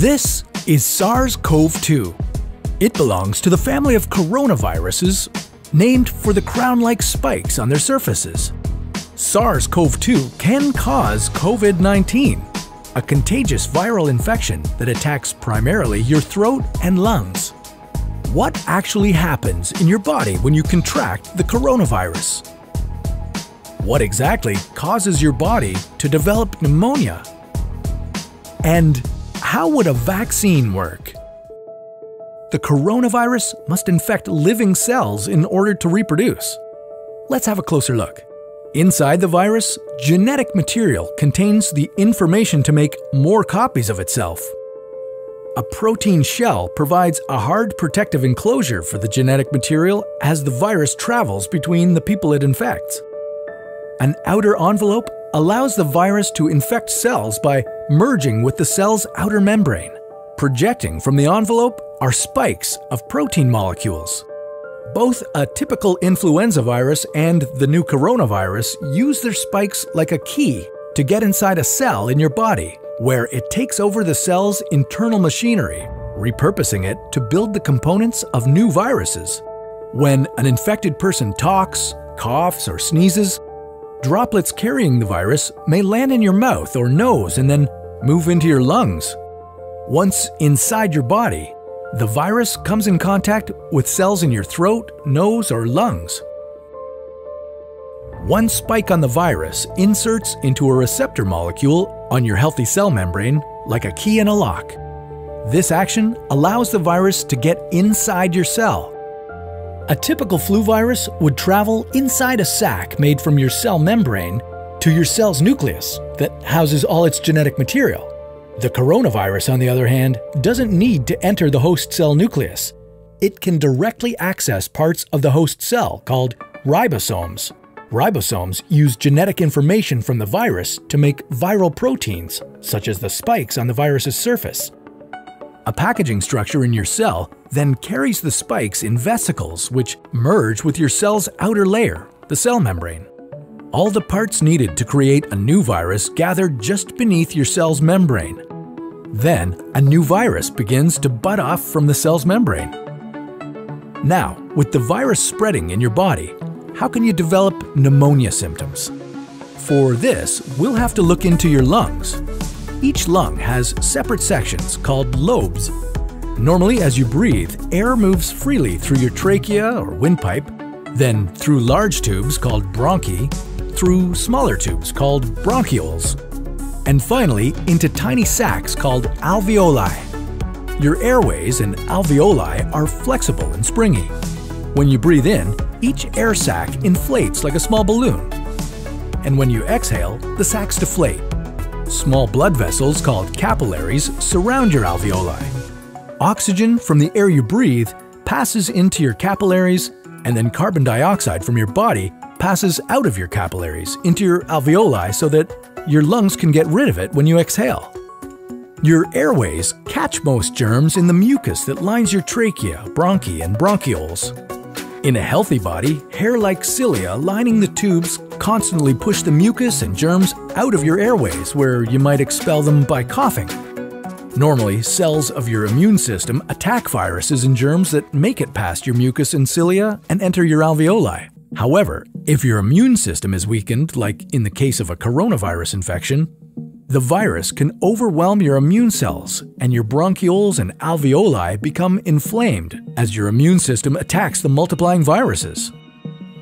This is SARS-CoV-2. It belongs to the family of coronaviruses named for the crown-like spikes on their surfaces. SARS-CoV-2 can cause COVID-19, a contagious viral infection that attacks primarily your throat and lungs. What actually happens in your body when you contract the coronavirus? What exactly causes your body to develop pneumonia? And how would a vaccine work? The coronavirus must infect living cells in order to reproduce. Let's have a closer look. Inside the virus, genetic material contains the information to make more copies of itself. A protein shell provides a hard protective enclosure for the genetic material as the virus travels between the people it infects. An outer envelope allows the virus to infect cells by merging with the cell's outer membrane. Projecting from the envelope are spikes of protein molecules. Both a typical influenza virus and the new coronavirus use their spikes like a key to get inside a cell in your body, where it takes over the cell's internal machinery, repurposing it to build the components of new viruses. When an infected person talks, coughs, or sneezes, droplets carrying the virus may land in your mouth or nose and then move into your lungs. Once inside your body, the virus comes in contact with cells in your throat, nose, or lungs. One spike on the virus inserts into a receptor molecule on your healthy cell membrane like a key in a lock. This action allows the virus to get inside your cell. A typical flu virus would travel inside a sac made from your cell membrane to your cell's nucleus that houses all its genetic material. The coronavirus, on the other hand, doesn't need to enter the host cell nucleus. It can directly access parts of the host cell called ribosomes. Ribosomes use genetic information from the virus to make viral proteins, such as the spikes on the virus's surface. A packaging structure in your cell then carries the spikes in vesicles which merge with your cell's outer layer, the cell membrane. All the parts needed to create a new virus gather just beneath your cell's membrane. Then, a new virus begins to bud off from the cell's membrane. Now, with the virus spreading in your body, how can you develop pneumonia symptoms? For this, we'll have to look into your lungs. Each lung has separate sections called lobes. Normally, as you breathe, air moves freely through your trachea or windpipe, then through large tubes called bronchi, through smaller tubes called bronchioles, and finally into tiny sacs called alveoli. Your airways and alveoli are flexible and springy. When you breathe in, each air sac inflates like a small balloon. And when you exhale, the sacs deflate. Small blood vessels called capillaries surround your alveoli. Oxygen from the air you breathe passes into your capillaries, and then carbon dioxide from your body passes out of your capillaries into your alveoli so that your lungs can get rid of it when you exhale. Your airways catch most germs in the mucus that lines your trachea, bronchi, and bronchioles. In a healthy body, hair-like cilia lining the tubes constantly push the mucus and germs out of your airways, where you might expel them by coughing. Normally, cells of your immune system attack viruses and germs that make it past your mucus and cilia and enter your alveoli. However, if your immune system is weakened, like in the case of a coronavirus infection, the virus can overwhelm your immune cells, and your bronchioles and alveoli become inflamed as your immune system attacks the multiplying viruses.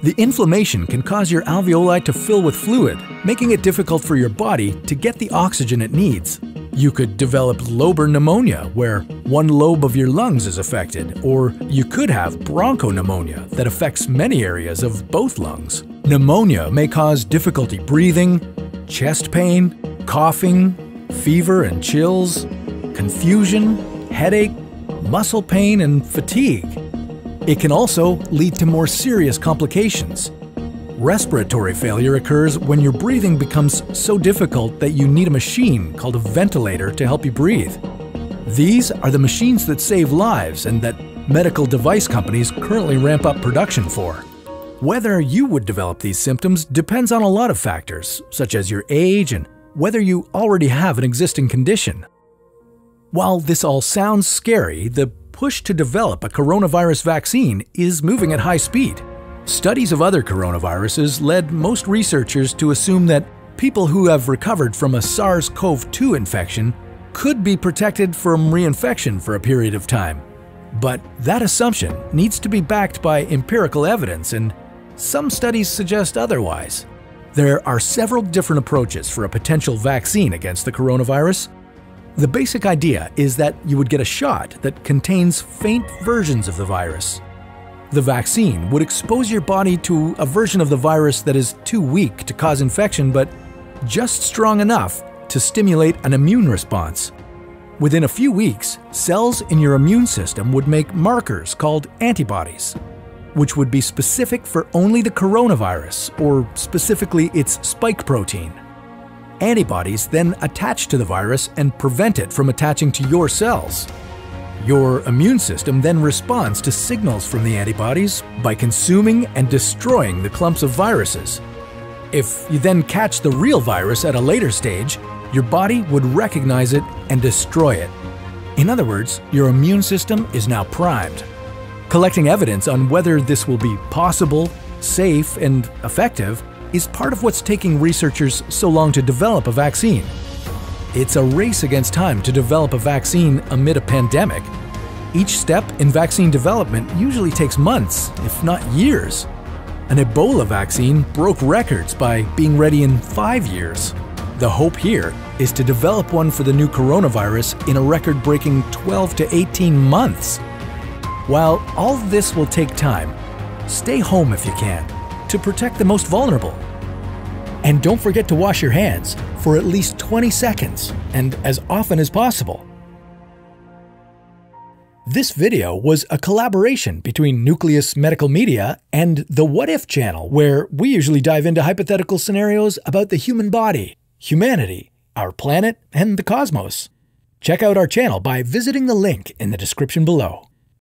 The inflammation can cause your alveoli to fill with fluid, making it difficult for your body to get the oxygen it needs. You could develop lobar pneumonia, where one lobe of your lungs is affected, or you could have bronchopneumonia that affects many areas of both lungs. Pneumonia may cause difficulty breathing, chest pain, coughing, fever and chills, confusion, headache, muscle pain, and fatigue. It can also lead to more serious complications. Respiratory failure occurs when your breathing becomes so difficult that you need a machine called a ventilator to help you breathe. These are the machines that save lives and that medical device companies currently ramp up production for. Whether you would develop these symptoms depends on a lot of factors, such as your age and whether you already have an existing condition. While this all sounds scary, the push to develop a coronavirus vaccine is moving at high speed. Studies of other coronaviruses led most researchers to assume that people who have recovered from a SARS-CoV-2 infection could be protected from reinfection for a period of time. But that assumption needs to be backed by empirical evidence, and some studies suggest otherwise. There are several different approaches for a potential vaccine against the coronavirus. The basic idea is that you would get a shot that contains faint versions of the virus. The vaccine would expose your body to a version of the virus that is too weak to cause infection, but just strong enough to stimulate an immune response. Within a few weeks, cells in your immune system would make markers called antibodies, which would be specific for only the coronavirus, or specifically its spike protein. Antibodies then attach to the virus and prevent it from attaching to your cells. Your immune system then responds to signals from the antibodies by consuming and destroying the clumps of viruses. If you then catch the real virus at a later stage, your body would recognize it and destroy it. In other words, your immune system is now primed. Collecting evidence on whether this will be possible, safe, and effective is part of what's taking researchers so long to develop a vaccine. It's a race against time to develop a vaccine amid a pandemic. Each step in vaccine development usually takes months, if not years. An Ebola vaccine broke records by being ready in 5 years. The hope here is to develop one for the new coronavirus in a record-breaking 12 to 18 months. While all this will take time, stay home if you can, to protect the most vulnerable. And don't forget to wash your hands for at least 20 seconds and as often as possible. This video was a collaboration between Nucleus Medical Media and the What If channel, where we usually dive into hypothetical scenarios about the human body, humanity, our planet, and the cosmos. Check out our channel by visiting the link in the description below.